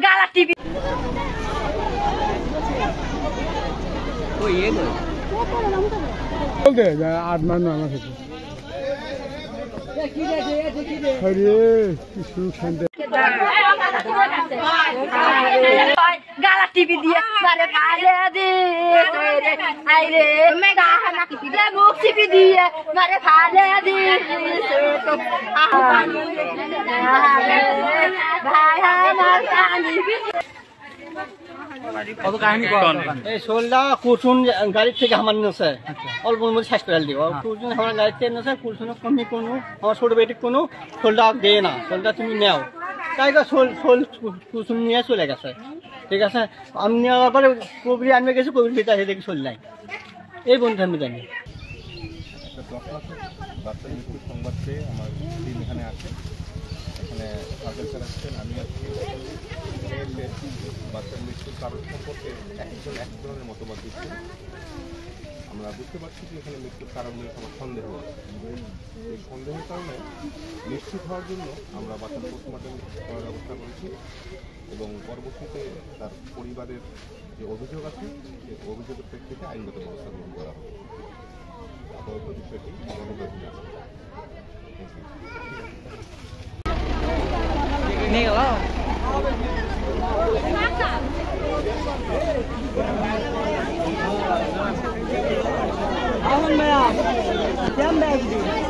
গালা টিভি বলতে আট মান আমার সাথে গালা টিভি দিয়ে মারে ফালে দিয়ে মুখ টিভি দিয়ে মারে ফালে দিয়ে ভাই আমার শোলটা কুরসুন গাড়ির থেকে আমার নেছে অল্প মধ্যে শেষ করে দিব কুরসুন আমার গাড়ির থেকে নেছে কুরসুন কমি কোনো আমার ছোট বেটি কোনো শোলটা দেয় না শোলটা তুমি নেও তাই শোল শোল কুরসুন নিয়ে চলে গেছে ঠিক আছে আমি নেওয়ার পরে কবরি আনবে গেছি কবির ভিতরে দেখি শোল নাই এই বন্ধু আমি জানি বাচ্চার মৃত্যুর সংবাদ পেয়ে আমার টিম এখানে আসে এখানে সার্ভে চালাচ্ছেন আমি আজকে বাচ্চার মৃত্যুর কারণ সম্পর্কে একজন এক ধরনের মতামত দিচ্ছেন আমরা বুঝতে পারছি যে এখানে মৃত্যুর কারণ নিয়ে সবার সন্দেহ আছে এই সন্দেহের কারণে নিশ্চিত হওয়ার জন্য আমরা বাচ্চার পোস্টমর্টম করার ব্যবস্থা করেছি এবং পরবর্তীতে তার পরিবারের যে অভিযোগ আছে সেই অভিযোগের প্রেক্ষিতে আইনগত ব্যবস্থা গ্রহণ করা হবে আপাতত বিষয়টি আমাদের কাছে Ahon Maya, Jam Bagdi.